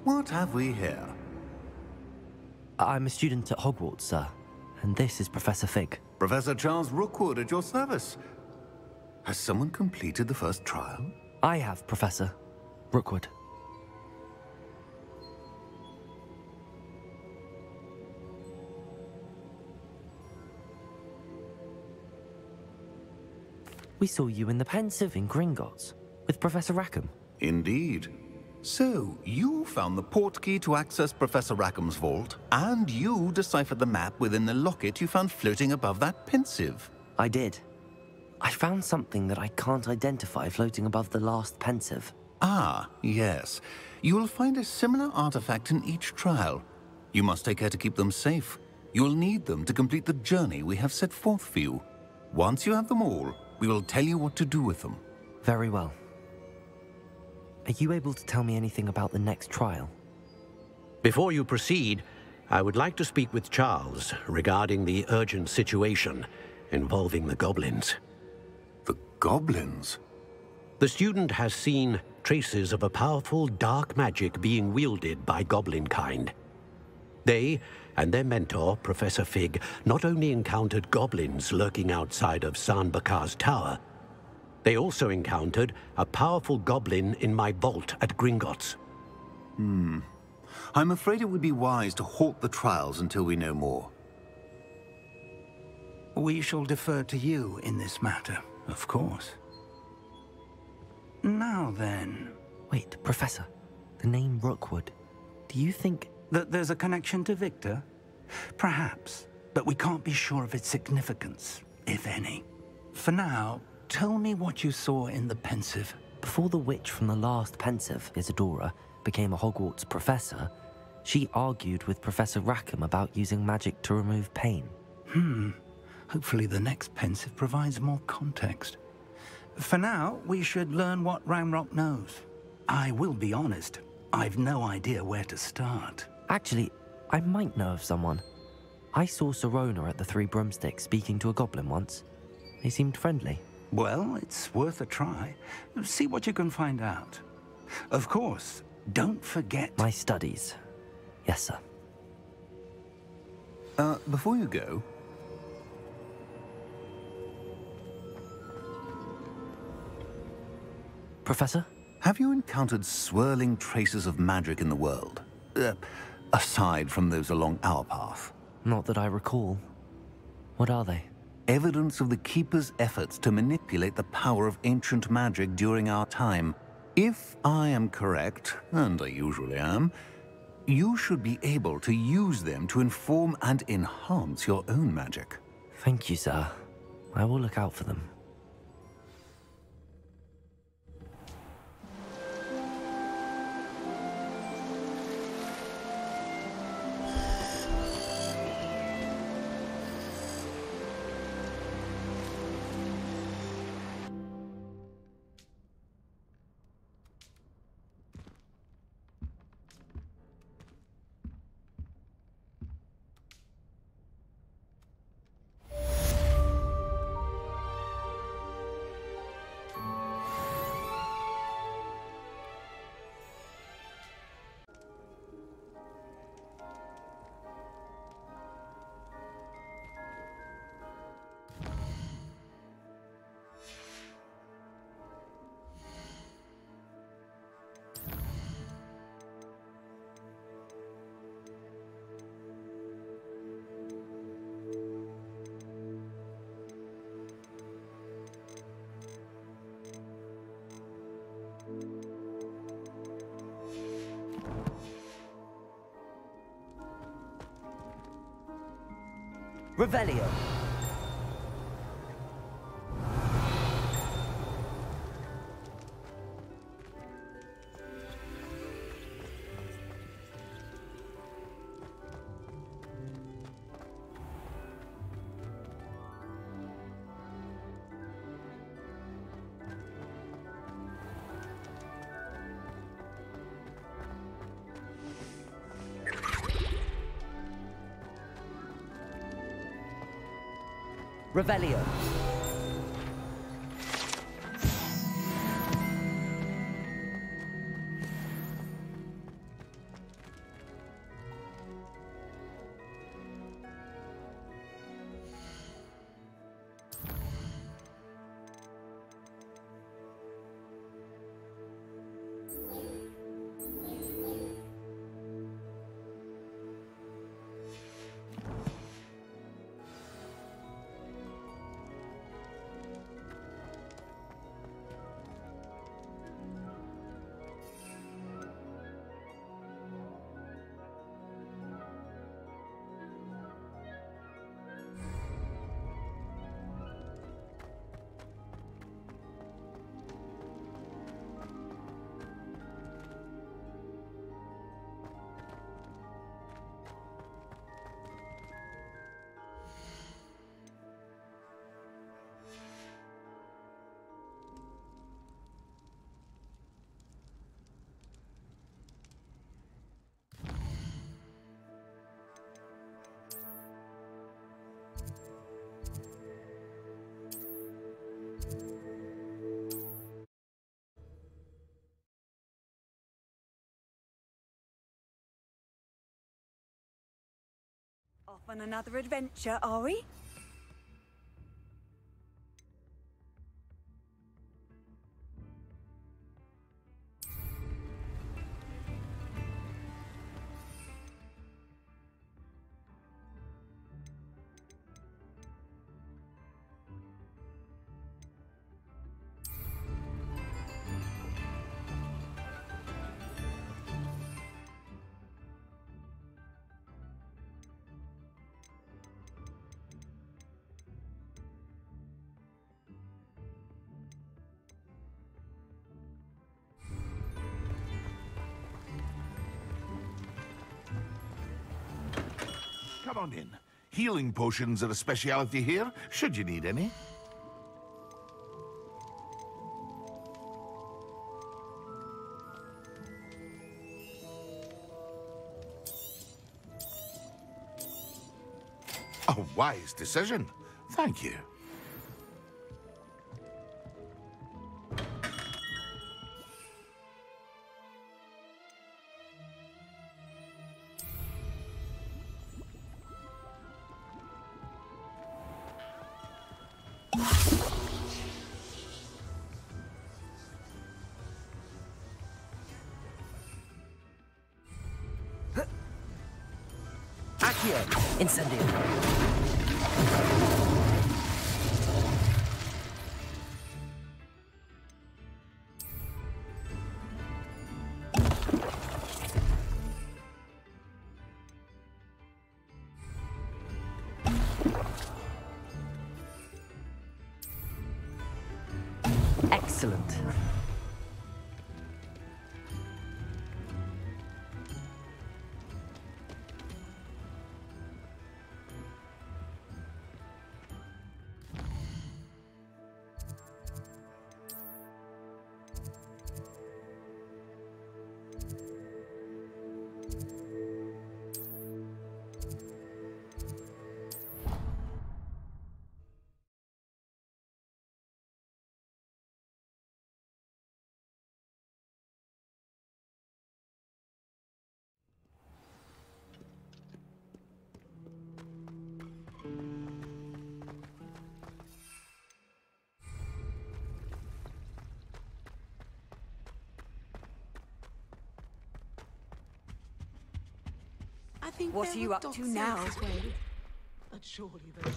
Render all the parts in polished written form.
What have we here? I'm a student at Hogwarts, sir. And this is Professor Fig. Professor Charles Rookwood at your service. Has someone completed the first trial? I have, Professor Rookwood. We saw you in the Pensive in Gringotts with Professor Rackham. Indeed. So, you found the portkey to access Professor Rackham's vault, and you deciphered the map within the locket you found floating above that Pensive. I did. I found something that I can't identify floating above the last Pensive. Ah, yes. You will find a similar artifact in each trial. You must take care to keep them safe. You will need them to complete the journey we have set forth for you. Once you have them all, we will tell you what to do with them. Very well. Are you able to tell me anything about the next trial? Before you proceed, I would like to speak with Charles regarding the urgent situation involving the goblins. The goblins? The student has seen traces of a powerful dark magic being wielded by goblin kind. They and their mentor, Professor Fig, not only encountered goblins lurking outside of San Bakar's tower, they also encountered a powerful goblin in my vault at Gringotts. I'm afraid it would be wise to halt the trials until we know more. We shall defer to you in this matter, of course. Now then... Wait, Professor. The name Rookwood. Do you think... that there's a connection to Victor? Perhaps, but we can't be sure of its significance, if any. For now, tell me what you saw in the Pensive. Before the witch from the last Pensive, Isadora, became a Hogwarts professor, she argued with Professor Rackham about using magic to remove pain. Hopefully the next Pensive provides more context. For now, we should learn what Ranrock knows. I will be honest, I've no idea where to start. Actually, I might know of someone. I saw Sirona at the Three Broomsticks speaking to a goblin once. They seemed friendly. Well, it's worth a try. See what you can find out. Of course, don't forget... My studies. Yes, sir. Before you go... Professor? Have you encountered swirling traces of magic in the world? Aside from those along our path? Not that I recall. What are they? Evidence of the Keeper's efforts to manipulate the power of ancient magic during our time. If I am correct, and I usually am, you should be able to use them to inform and enhance your own magic. Thank you, sir. I will look out for them. Revelio. Revelio. on another adventure, are we? Come on in. Healing potions are a speciality here, should you need any. A wise decision. Thank you. Accio! Incendio! Excellent. I think What are you up to now? But surely those...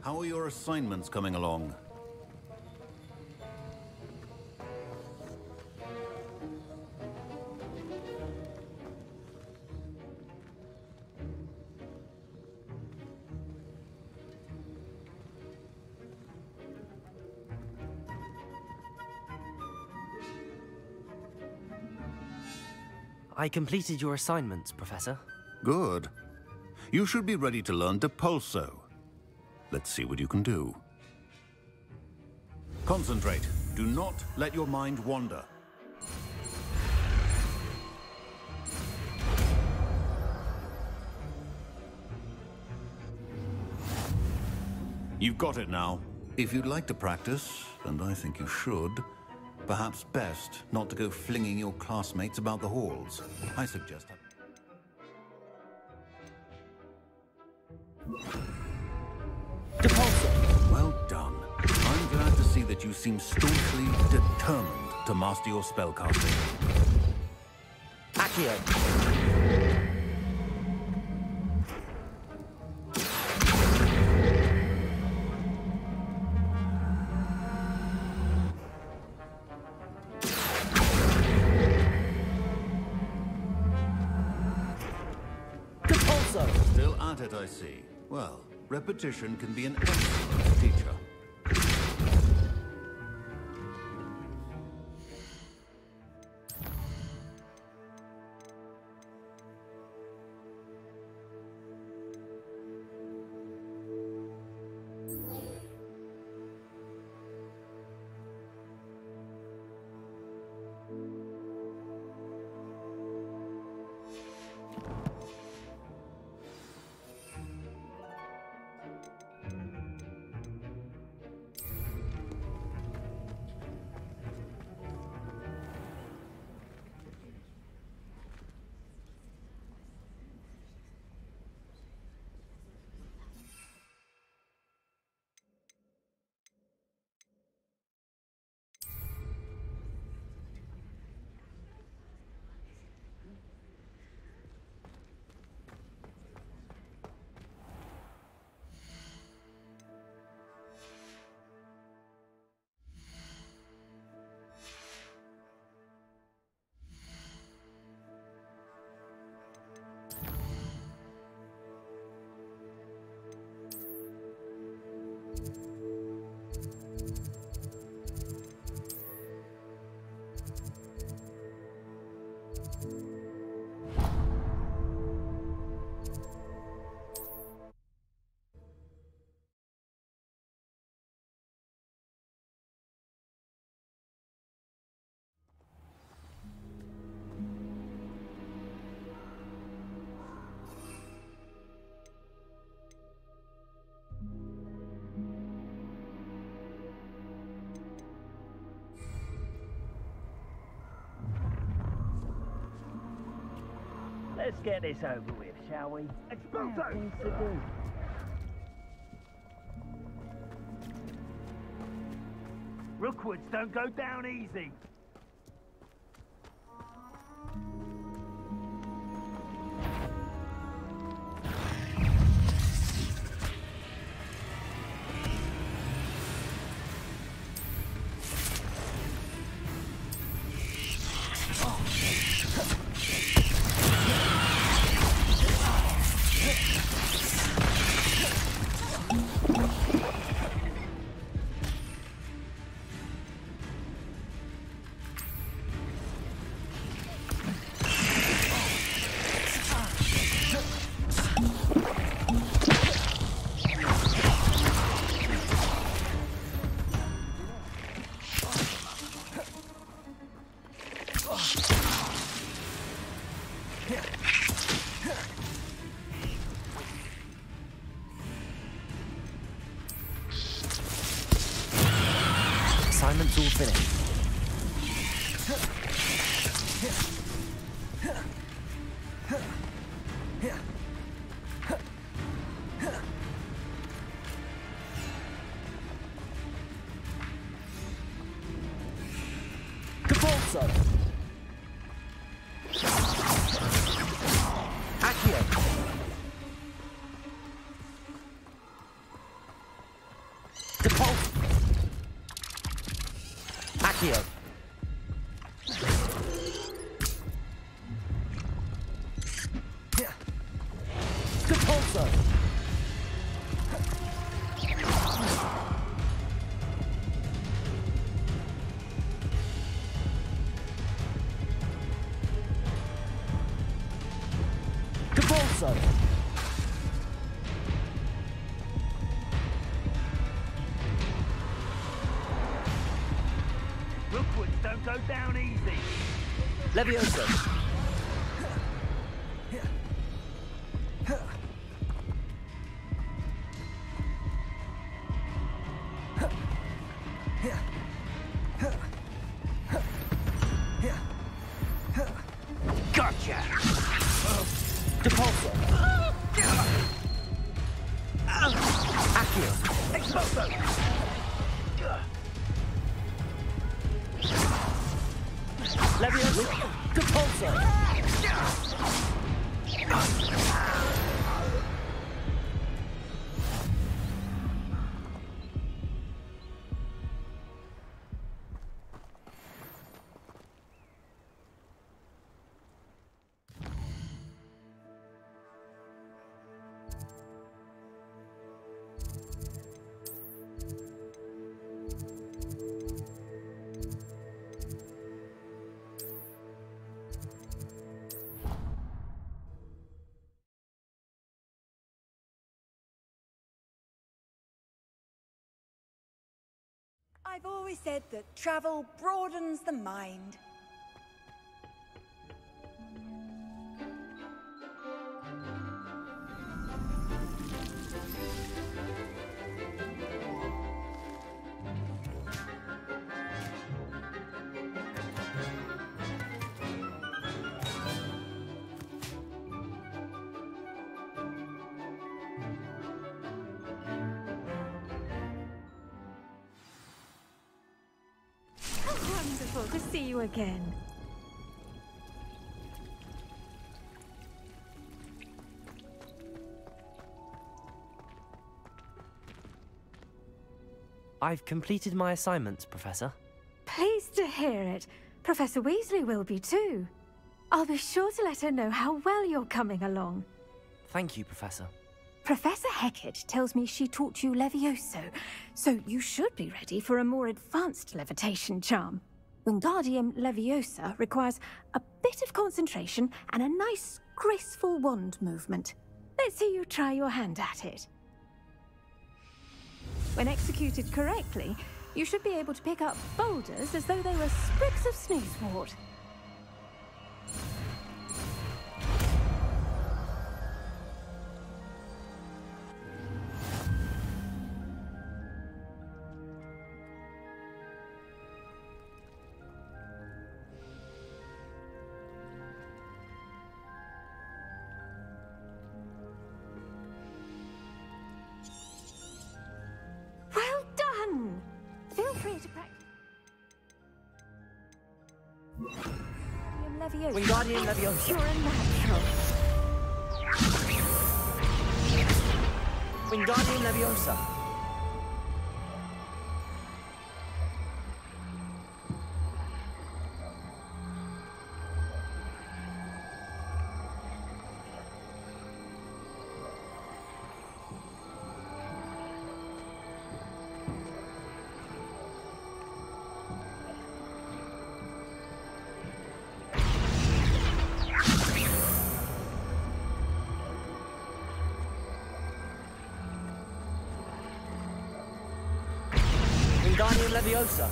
How are your assignments coming along? I completed your assignments, Professor. Good. You should be ready to learn Depulso. Let's see what you can do. Concentrate. Do not let your mind wander. You've got it now. If you'd like to practice, and I think you should, perhaps best not to go flinging your classmates about the halls. I suggest that. Well done. I'm glad to see that you seem staunchly determined to master your spellcasting. Accio! Still at it, I see. Well, repetition can be an excellent teacher. Let's get this over with, shall we? Expulso! Things to do. Rookwoods don't go down easy. Assignment's all finished. Capulso! Accio! Capulso! Accio! Capulso! Capulso! Rookwoods don't go down easy. Levioso! Gotcha! Depulso! Accio! Expulso! Levioso! Depulso! I've always said that travel broadens the mind. Wonderful to see you again. I've completed my assignments, Professor. Pleased to hear it. Professor Weasley will be too. I'll be sure to let her know how well you're coming along. Thank you, Professor. Professor Hecat tells me she taught you Levioso, so you should be ready for a more advanced levitation charm. Wingardium Leviosa requires a bit of concentration and a nice, graceful wand movement. Let's see you try your hand at it. When executed correctly, you should be able to pick up boulders as though they were sprigs of sneezewort. Feel free to practice. Wingardium Leviosa. You're a natural. Wingardium Leviosa. Wingardium Leviosa.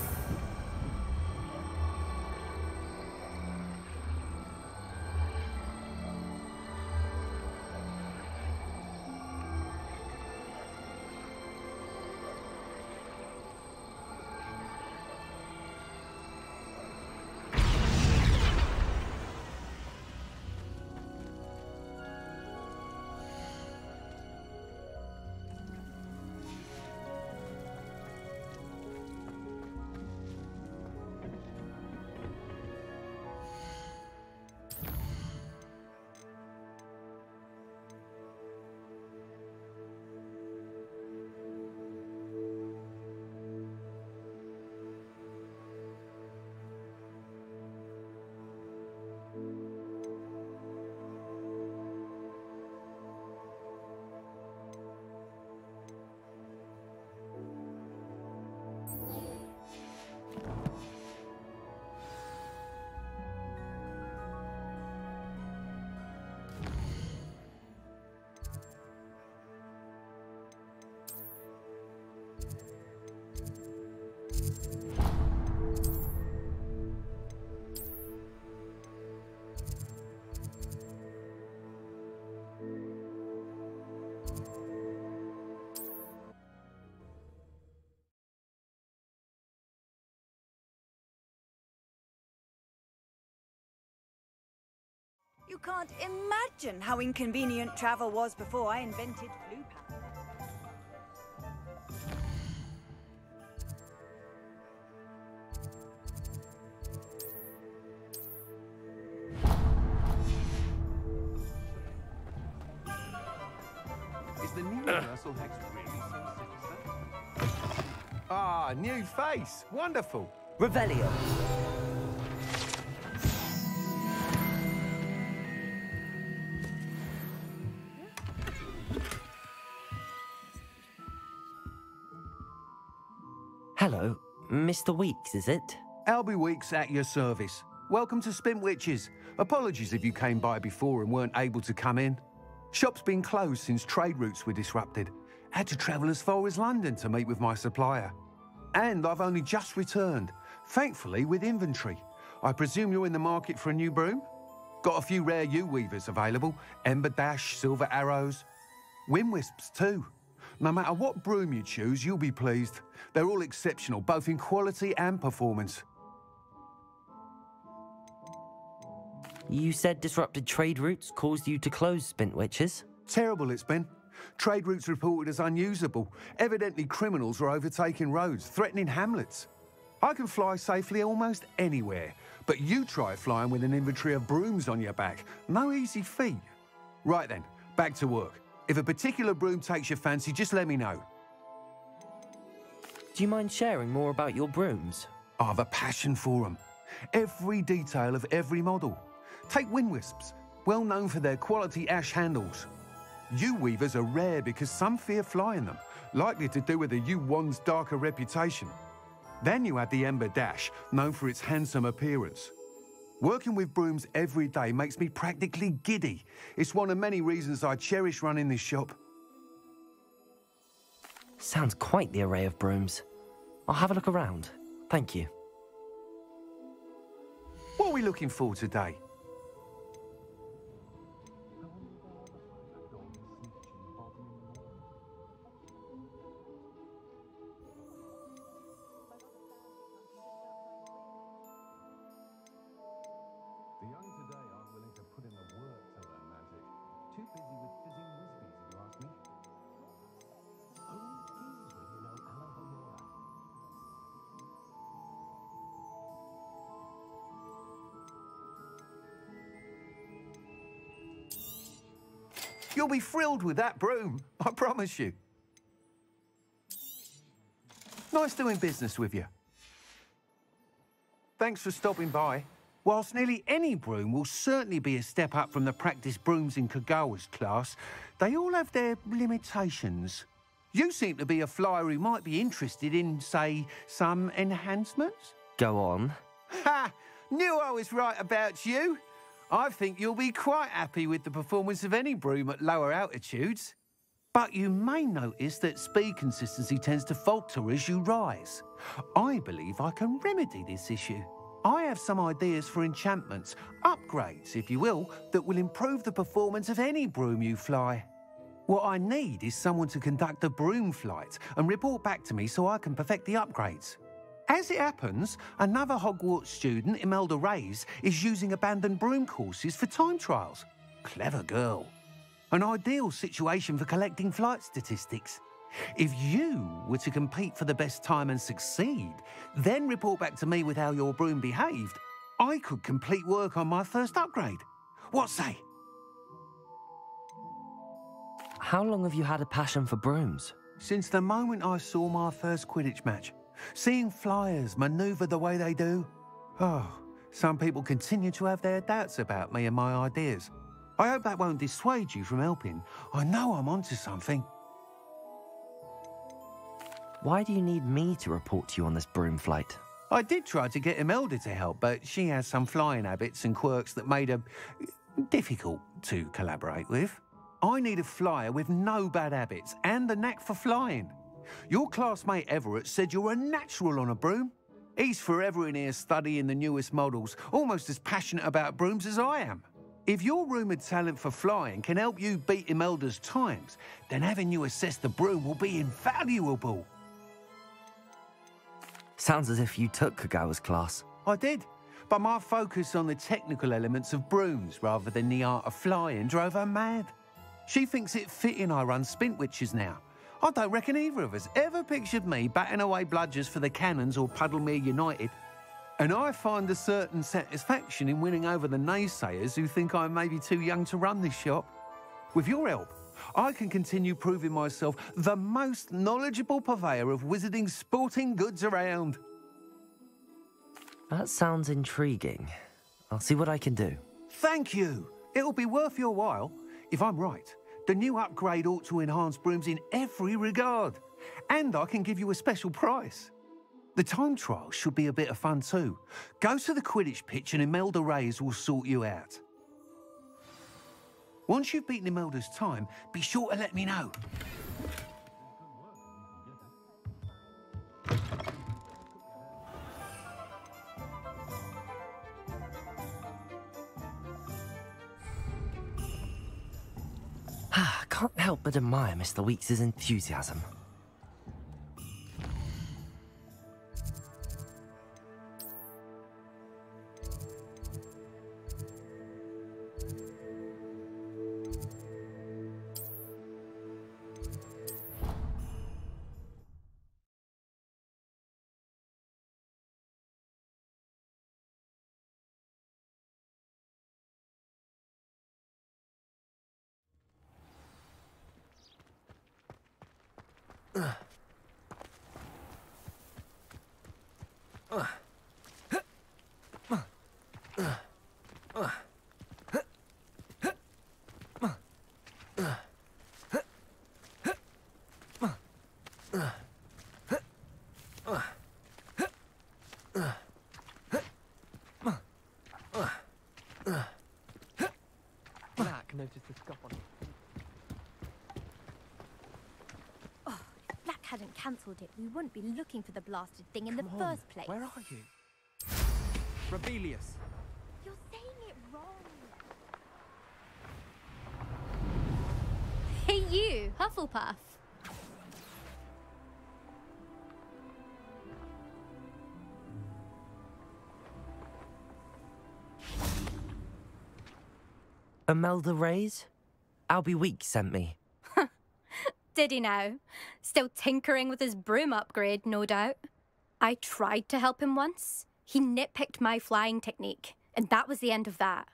You can't imagine how inconvenient travel was before I invented blue pamphlets. Is the new Universal Hex really so sinister? Ah, new face. Wonderful. Revelio. Hello, Mr. Weeks, is it? Albie Weeks at your service. Welcome to Spintwitches. Apologies if you came by before and weren't able to come in. Shop's been closed since trade routes were disrupted. Had to travel as far as London to meet with my supplier. And I've only just returned, thankfully with inventory. I presume you're in the market for a new broom? Got a few rare yew-weavers available. Ember Dash, Silver Arrows. Wind Wisps too. No matter what broom you choose, you'll be pleased. They're all exceptional, both in quality and performance. You said disrupted trade routes caused you to close Spintwitches? Terrible it's been. Trade routes reported as unusable. Evidently criminals were overtaking roads, threatening hamlets. I can fly safely almost anywhere, but you try flying with an inventory of brooms on your back. No easy feat. Right then, back to work. If a particular broom takes your fancy, just let me know. Do you mind sharing more about your brooms? I have a passion for them. Every detail of every model. Take Wind Wisps, well known for their quality ash handles. Yew-weavers are rare because some fear flying them, likely to do with the yew-wand's darker reputation. Then you have the Ember Dash, known for its handsome appearance. Working with brooms every day makes me practically giddy. It's one of many reasons I cherish running this shop. Sounds quite the array of brooms. I'll have a look around. Thank you. What are we looking for today? The young today aren't willing to put in the work to learn magic. Too busy with fizzing whiskies, if you ask me. Only tease when you know Alohomora. You'll be thrilled with that broom, I promise you. Nice doing business with you. Thanks for stopping by. Whilst nearly any broom will certainly be a step up from the practice brooms in Kagawa's class, they all have their limitations. You seem to be a flyer who might be interested in, say, some enhancements? Go on. Ha! Knew I was right about you. I think you'll be quite happy with the performance of any broom at lower altitudes. But you may notice that speed consistency tends to falter as you rise. I believe I can remedy this issue. I have some ideas for enchantments, upgrades, if you will, that will improve the performance of any broom you fly. What I need is someone to conduct a broom flight and report back to me so I can perfect the upgrades. As it happens, another Hogwarts student, Imelda Reyes, is using abandoned broom courses for time trials. Clever girl. An ideal situation for collecting flight statistics. If you were to compete for the best time and succeed, then report back to me with how your broom behaved, I could complete work on my first upgrade. What say? How long have you had a passion for brooms? Since the moment I saw my first Quidditch match. Seeing flyers manoeuvre the way they do. Oh, some people continue to have their doubts about me and my ideas. I hope that won't dissuade you from helping. I know I'm onto something. Why do you need me to report to you on this broom flight? I did try to get Imelda to help, but she has some flying habits and quirks that made her difficult to collaborate with. I need a flyer with no bad habits and the knack for flying. Your classmate Everett said you're a natural on a broom. He's forever in here studying the newest models, almost as passionate about brooms as I am. If your rumoured talent for flying can help you beat Imelda's times, then having you assess the broom will be invaluable. Sounds as if you took Kagawa's class. I did, but my focus on the technical elements of brooms rather than the art of flying drove her mad. She thinks it fitting I run Spintwitches now. I don't reckon either of us ever pictured me batting away bludgers for the Cannons or Puddlemere United. And I find a certain satisfaction in winning over the naysayers who think I'm maybe too young to run this shop. With your help, I can continue proving myself the most knowledgeable purveyor of wizarding sporting goods around. That sounds intriguing. I'll see what I can do. Thank you. It'll be worth your while. If I'm right, the new upgrade ought to enhance brooms in every regard. And I can give you a special price. The time trial should be a bit of fun too. Go to the Quidditch pitch and Imelda Reyes will sort you out. Once you've beaten Imelda's time, be sure to let me know. Can't help but admire Mr. Weeks' enthusiasm. Black noticed the scuff on it. Oh, if Black hadn't cancelled it, we wouldn't be looking for the blasted thing in the first place. Where are you? Rebellious. You're saying it wrong. Hey you, Hufflepuff. Imelda Reyes? Albie Weeks sent me. Did he now? Still tinkering with his broom upgrade, no doubt. I tried to help him once. He nitpicked my flying technique, and that was the end of that.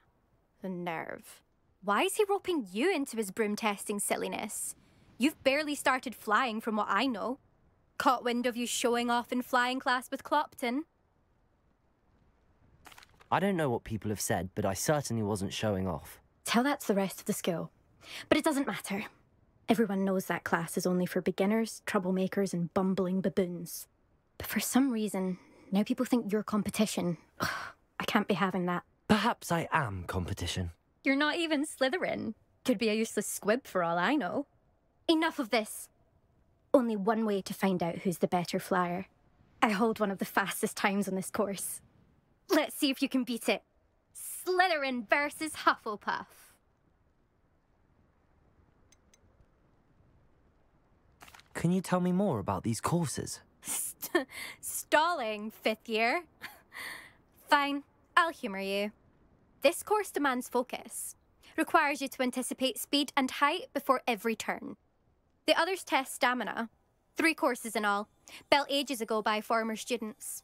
The nerve. Why is he roping you into his broom testing silliness? You've barely started flying from what I know. Caught wind of you showing off in flying class with Clopton. I don't know what people have said, but I certainly wasn't showing off. Tell that to the rest of the school. But it doesn't matter. Everyone knows that class is only for beginners, troublemakers, and bumbling baboons. But for some reason, now people think you're competition. Ugh, I can't be having that. Perhaps I am competition. You're not even Slytherin. Could be a useless squib for all I know. Enough of this. Only one way to find out who's the better flyer. I hold one of the fastest times on this course. Let's see if you can beat it. Slytherin versus Hufflepuff. Can you tell me more about these courses? Stalling, 5th year. Fine, I'll humour you. This course demands focus. Requires you to anticipate speed and height before every turn. The others test stamina. 3 courses in all, built ages ago by former students.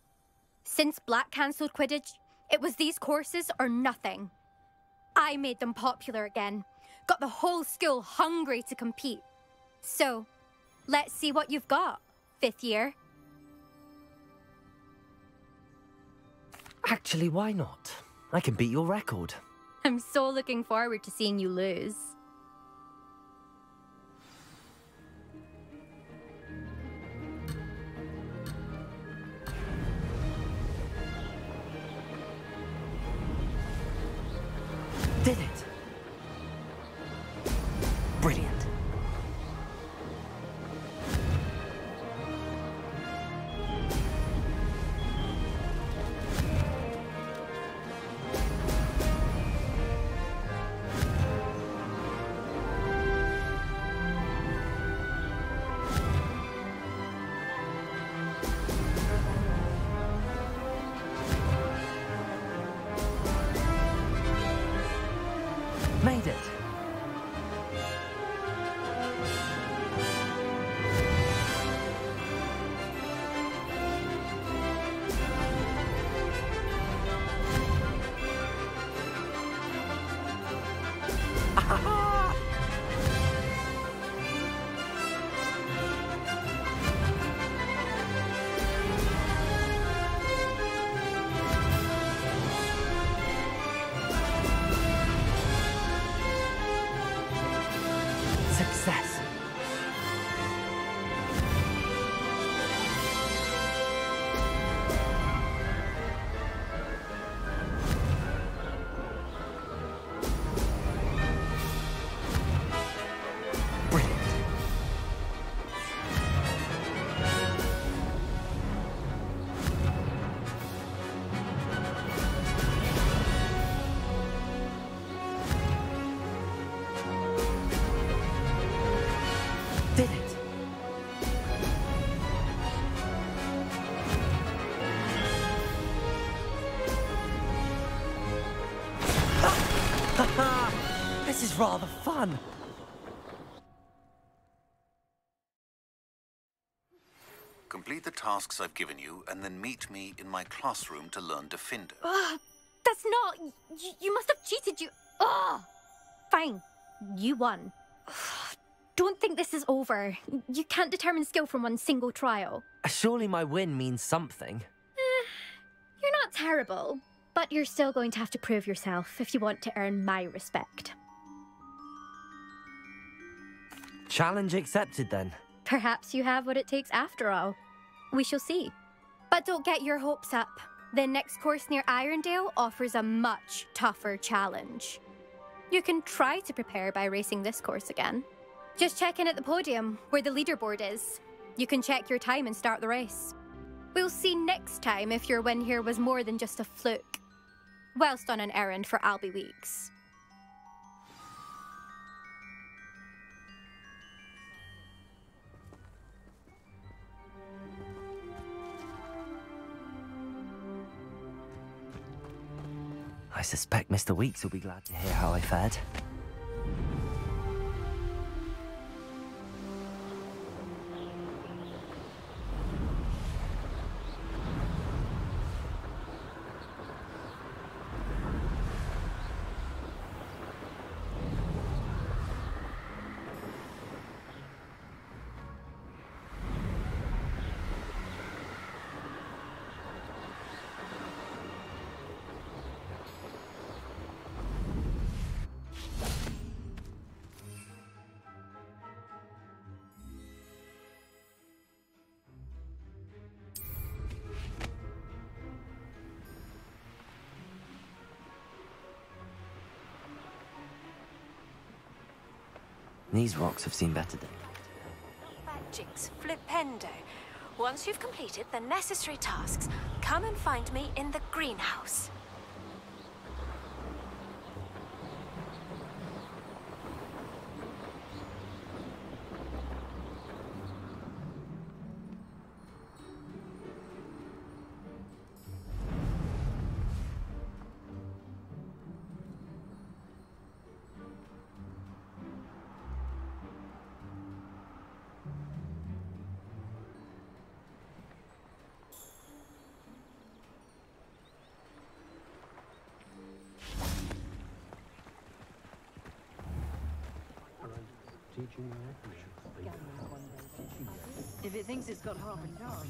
Since Black cancelled Quidditch, it was these courses or nothing. I made them popular again. Got the whole school hungry to compete. So, let's see what you've got, 5th year. Actually, why not? I can beat your record. I'm so looking forward to seeing you lose. Did it! Brilliant. Made it. rather fun. Complete the tasks I've given you, and then meet me in my classroom to learn Defender. That's not... You must have cheated, you... Fine. You won. Don't think this is over. You can't determine skill from one single trial. Surely my win means something. You're not terrible, but you're still going to have to prove yourself if you want to earn my respect. Challenge accepted, then. Perhaps you have what it takes after all. We shall see. But don't get your hopes up. The next course near Irondale offers a much tougher challenge. You can try to prepare by racing this course again. Just check in at the podium, where the leaderboard is. You can check your time and start the race. We'll see next time if your win here was more than just a fluke. Whilst on an errand for Albie Weeks. I suspect Mr. Weeks will be glad to hear how I fared. These rocks have seen better days. Magic's Flipendo. Once you've completed the necessary tasks, come and find me in the greenhouse. If it thinks it's got half a charge.